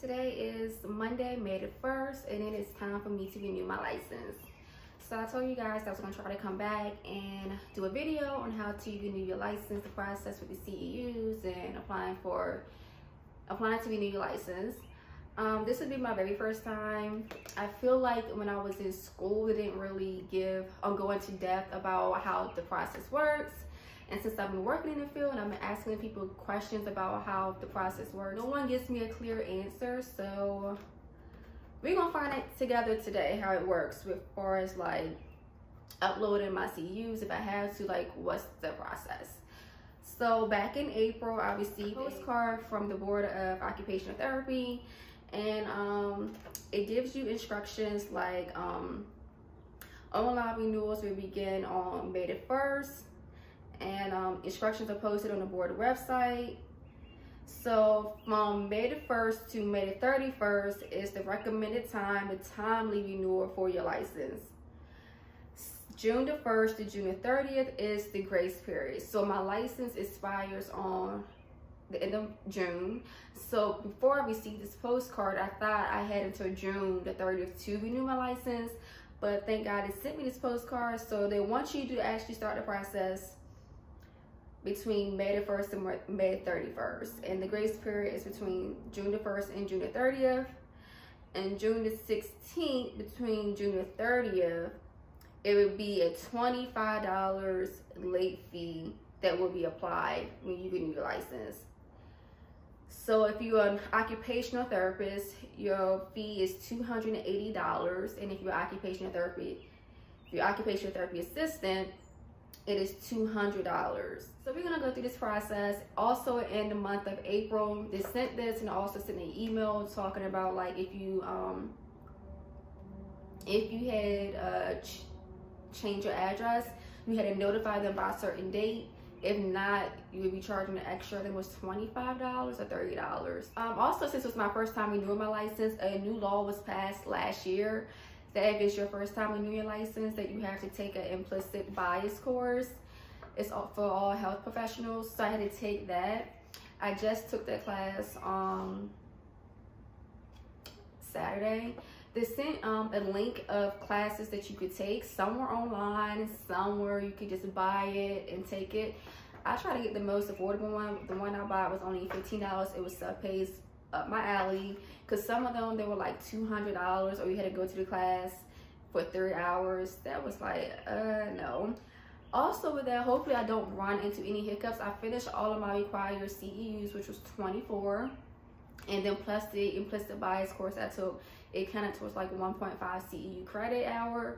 Today is Monday, May the 1st, and it is time for me to renew my license. So I told you guys I was going to try to come back and do a video on how to renew your license, the process with the CEUs, and applying to renew your license. This would be my very first time. I feel like when I was in school, they didn't really go into depth about how the process works. And since I've been working in the field and I've been asking people questions about how the process works, no one gives me a clear answer. So we're gonna find it together today, how it works as far as like uploading my CEUs if I have to, like what's the process. So back in April, I received a postcard from the Board of Occupational Therapy, and it gives you instructions like online renewals will begin on May the 1st. And instructions are posted on the board website. So from May the 1st to May the 31st is the recommended time, the timely renewal for your license. June the 1st to June the 30th is the grace period. So my license expires on the end of June. So before I received this postcard, I thought I had until June the 30th to renew my license. But thank God it sent me this postcard. So they want you to actually start the process between May the 1st and May the 31st. And the grace period is between June the 1st and June the 30th. And June the 16th, between June the 30th, it would be a $25 late fee that will be applied when you renew your license. So if you're an occupational therapist, your fee is $280. And if you're occupational therapy assistant, it is $200. So we're gonna go through this process. Also in the month of April, they sent this and also sent an email talking about like if you had changed your address, you had to notify them by a certain date. If not, you would be charging an extra. I think it was $25 or $30. Also, since it was my first time renewing my license, a new law was passed last year that if it's your first time renewing your license, that you have to take an implicit bias course. It's for all health professionals, so I had to take that. I just took that class on Saturday. They sent a link of classes that you could take. Some were online, some were you could just buy it and take it. I tried to get the most affordable one. The one I bought was only $15. It was pays up my alley, because some of them they were like $200, or you had to go to the class for 3 hours. That was like no. Also with that, hopefully I don't run into any hiccups. I finished all of my required CEUs, which was 24, and then plus the implicit bias course I took, it kind of towards like 1.5 CEU credit hour.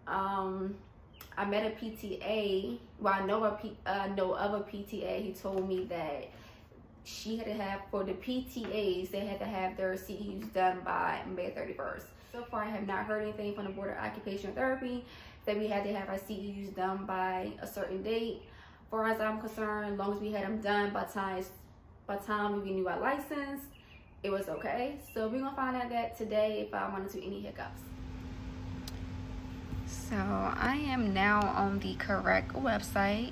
I met a PTA. Well, I know of a PTA. He told me that she had to have, for the PTAs, they had to have their CEUs done by May 31st. So far, I have not heard anything from the Board of Occupational Therapy that we had to have our CEUs done by a certain date. As far as I'm concerned, as long as we had them done by time we renew our license, it was okay. So we're gonna find out that today if I run into any hiccups. So I am now on the correct website,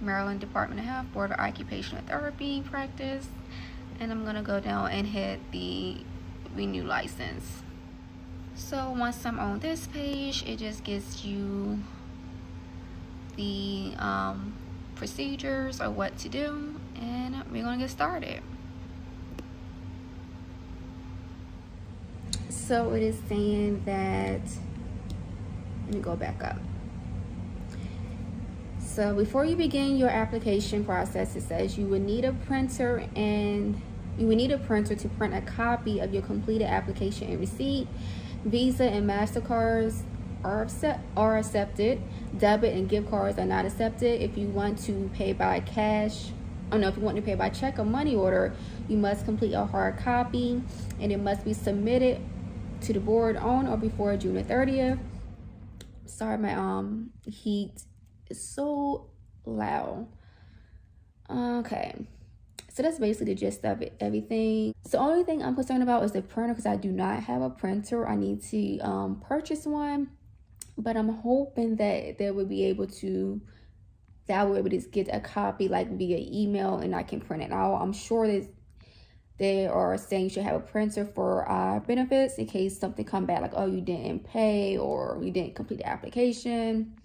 Maryland Department of Health, Board of Occupational Therapy practice, and I'm gonna go down and hit the renew license. So once I'm on this page, it just gives you the procedures or what to do, and we're gonna get started. So it is saying that, let me go back up. So before you begin your application process, it says you would need a printer to print a copy of your completed application and receipt. Visa and MasterCards are accepted. Debit and gift cards are not accepted. If you want to pay by cash, if you want to pay by check or money order, you must complete a hard copy, and it must be submitted to the board on or before June the 30th. Sorry, my heat is so loud. Okay, so that's basically the gist of everything. So the only thing I'm concerned about is the printer, because I do not have a printer. I need to purchase one, but I'm hoping that I will be able to get a copy like via email and I can print it out. I'm sure that They are saying you should have a printer for benefits in case something come back, like, oh, you didn't pay or you didn't complete the application,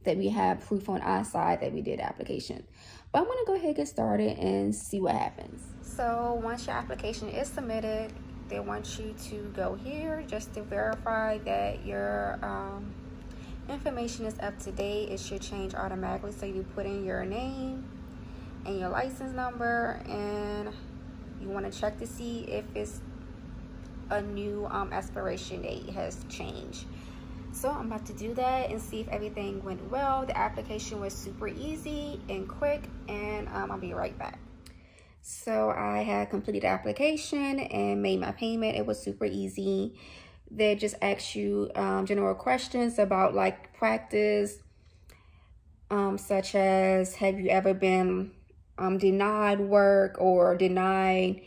that we have proof on our side that we did the application. But I'm gonna go ahead and get started and see what happens. So once your application is submitted, they want you to go here just to verify that your information is up to date. It should change automatically. So you put in your name and your license number, and you want to check to see if it's a new expiration date has changed. So I'm about to do that and see if everything went well. The application was super easy and quick, and I'll be right back. So I had completed the application and made my payment. It was super easy. They just ask you general questions about like practice, such as have you ever been denied work or denied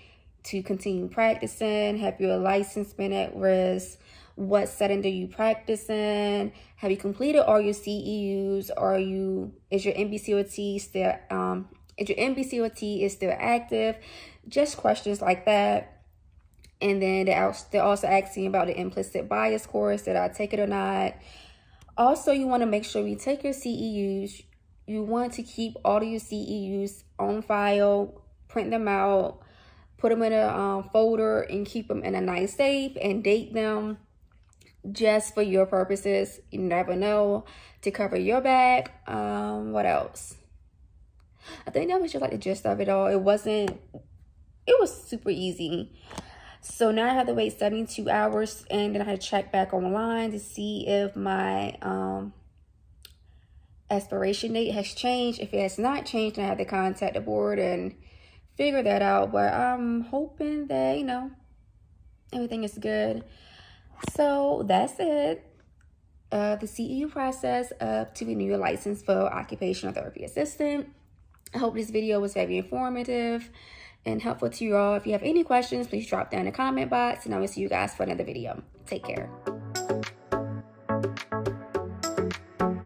to continue practicing? Have your license been at risk? What setting do you practice in? Have you completed all your CEUs? Is your NBCOT still active? Just questions like that. And then they're also asking about the implicit bias course, did I take it or not? Also, you want to make sure you take your CEUs. You want to keep all of your CEUs on file, print them out, put them in a folder, and keep them in a nice safe, and date them just for your purposes. You never know, to cover your back. What else? I think that was just like the gist of it all. It was super easy. So now I have to wait 72 hours, and then I had to check back online to see if my expiration date has changed. If it has not changed, then I have to contact the board and figure that out. But I'm hoping that, you know, everything is good. So that's it. The CEU process to renew your license for occupational therapy assistant. I hope this video was very informative and helpful to you all. If you have any questions, please drop down in the comment box, and I will see you guys for another video. Take care.